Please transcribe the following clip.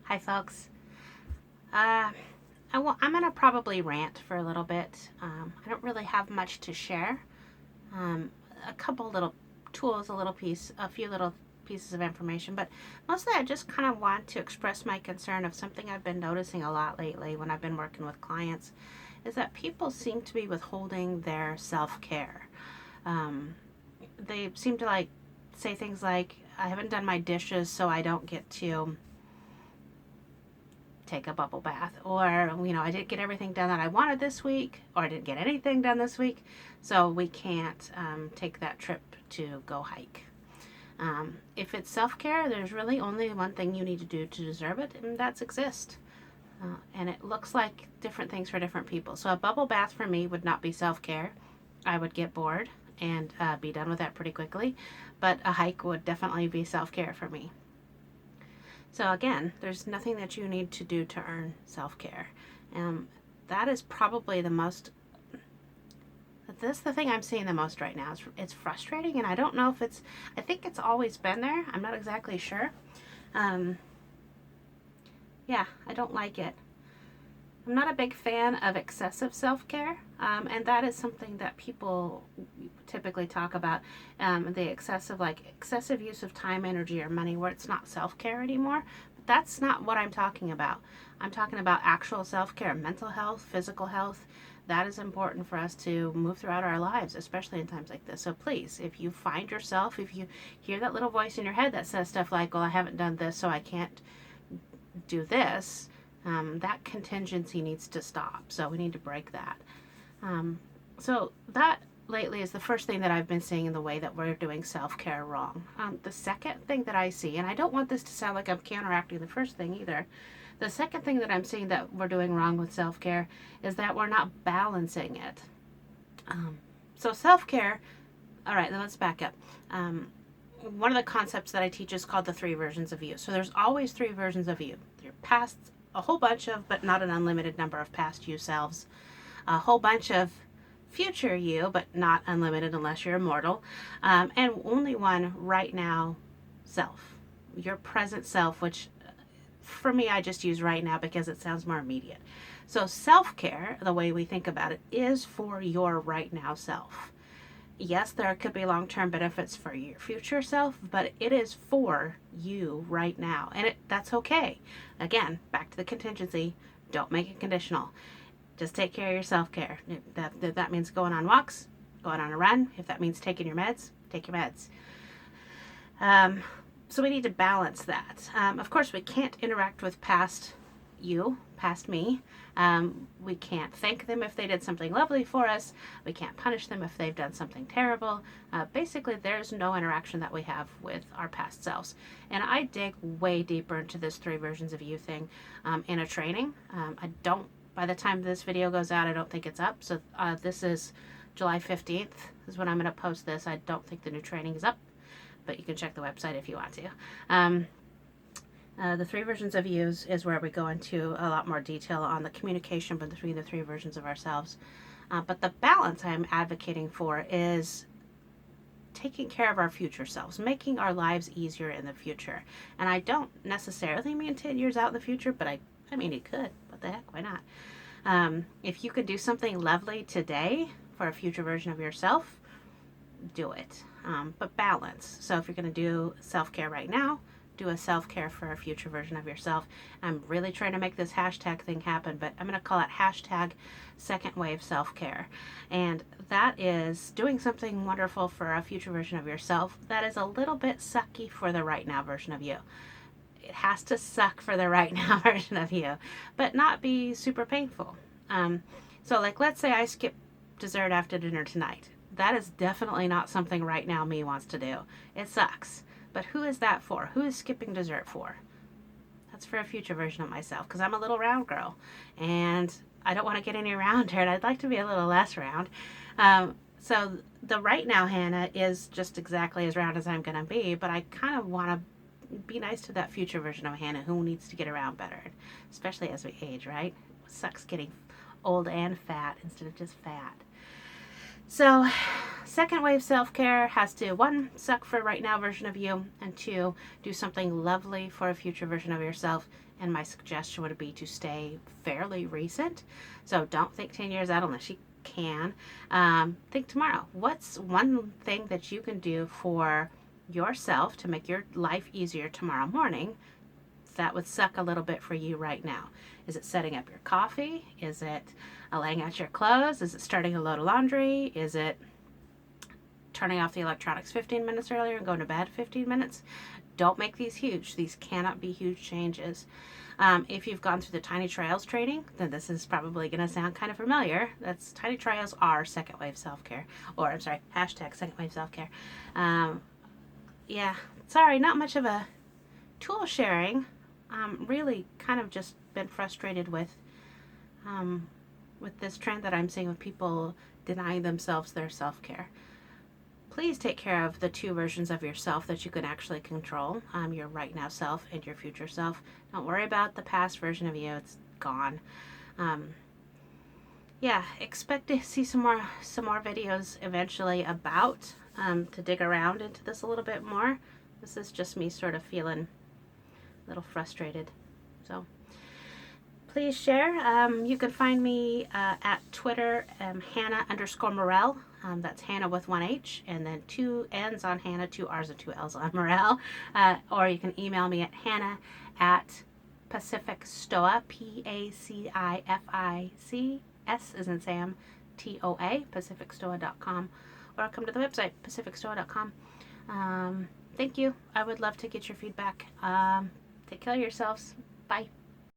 Hi, folks. I'm going to probably rant for a little bit. I don't really have much to share. Um, a couple little tools, a few little pieces of information, but mostly I just kind of want to express my concern of something I've been noticing a lot lately when I've been working with clients, is that people seem to be withholding their self-care. Um, they seem to say things like, I haven't done my dishes, so I don't get to take a bubble bath, or I didn't get everything done that I wanted this week, or I didn't get anything done this week, so we can't take that trip to go hike. If it's self-care, there's really only one thing you need to do to deserve it, and that's exist. And it looks like different things for different people. So a bubble bath for me would not be self-care. I would get bored and be done with that pretty quickly, but a hike would definitely be self-care for me. So again, there's nothing that you need to do to earn self-care. That is probably that's the thing I'm seeing the most right now. It's frustrating, and I don't know if I think it's always been there. I'm not exactly sure. Yeah, I don't like it. I'm not a big fan of excessive self-care, and that is something that people typically talk about, the excessive use of time, energy, or money where it's not self-care anymore. But that's not what I'm talking about. I'm talking about actual self-care, mental health, physical health. That is important for us to move throughout our lives, especially in times like this. So please, if you find yourself, if you hear that little voice in your head that says stuff like, well, I haven't done this, so I can't do this, that contingency needs to stop. So we need to break that. So that lately is the first thing that I've been seeing in the way that we're doing self-care wrong. The second thing that I see, and I don't want this to sound like I'm counteracting the first thing either, the second thing that I'm seeing that we're doing wrong with self-care is that we're not balancing it. So self-care, all right, then let's back up. One of the concepts that I teach is called the 3 versions of you. So there's always 3 versions of you. Your past, a whole bunch of, but not an unlimited number of past you selves. A whole bunch of future you, but not unlimited unless you're immortal. And only one right now self. Your present self, which for me I just use right now because it sounds more immediate. So self-care, the way we think about it, is for your right now self. Yes, there could be long-term benefits for your future self, but it is for you right now. And that's okay. Again, back to the contingency. Don't make it conditional. Just take care of your self-care. If that means going on walks, going on a run. If that means taking your meds, take your meds. So we need to balance that. Of course, we can't interact with past me. We can't thank them if they did something lovely for us. We can't punish them if they've done something terrible. Basically, there's no interaction that we have with our past selves. And I dig way deeper into this 3 versions of you thing in a training. By the time this video goes out, I don't think it's up. So this is July 15th is when I'm going to post this. I don't think the new training is up, but you can check the website if you want to. The 3 versions of yous is where we go into a lot more detail on the communication between the 3 versions of ourselves. But the balance I'm advocating for is taking care of our future selves, making our lives easier in the future. And I don't necessarily mean 10 years out in the future, but I mean, you could. What the heck? Why not? If you could do something lovely today for a future version of yourself, do it. But balance. So if you're going to do self-care right now, do a self-care for a future version of yourself. I'm really trying to make this hashtag thing happen, but I'm going to call it hashtag second wave self-care. And that is doing something wonderful for a future version of yourself that is a little bit sucky for the right now version of you. It has to suck for the right now version of you, but not be super painful. So let's say I skip dessert after dinner tonight. That is definitely not something right now me wants to do. It sucks. But who is that for? Who is skipping dessert for? That's for a future version of myself, because I'm a little round girl, and I don't want to get any rounder, and I'd like to be a little less round. So the right now Hannah is just exactly as round as I'm going to be, but I kind of want to be nice to that future version of Hannah who needs to get around better, especially as we age, right? It sucks getting old and fat instead of just fat. So second wave self-care has to, one, suck for right now version of you, and two, do something lovely for a future version of yourself. And my suggestion would be to stay fairly recent. So don't think 10 years out unless you can. Think tomorrow. What's one thing that you can do for yourself to make your life easier tomorrow morning that would suck a little bit for you right now? Is it setting up your coffee? Is it laying out your clothes? Is it starting a load of laundry? Is it turning off the electronics 15 minutes earlier and going to bed 15 minutes? Don't make these huge. These cannot be huge changes. If you've gone through the Tiny Trials training, then this is probably going to sound kind of familiar. That's Tiny Trials are second wave self-care. Or, I'm sorry, hashtag second wave self-care. Yeah, sorry, not much of a tool sharing. Really kind of just been frustrated with this trend that I'm seeing with people denying themselves their self-care. Please take care of the two versions of yourself that you can actually control, your right now self and your future self. Don't worry about the past version of you. It's gone. Yeah, expect to see some more videos eventually about to dig around into this a little bit more. This is just me sort of feeling a little frustrated. So please share. You can find me at Twitter, Hanna_Morel. That's Hanna with one H, and then 2 N's on Hanna, 2 R's and 2 L's on Morel. Or you can email me at Hanna@Pacific Stoa, PACIFIC, S as in Sam, TOA, pacificstoa.com. Or come to the website, pacificstoa.com. Thank you. I would love to get your feedback. Take care of yourselves. Bye.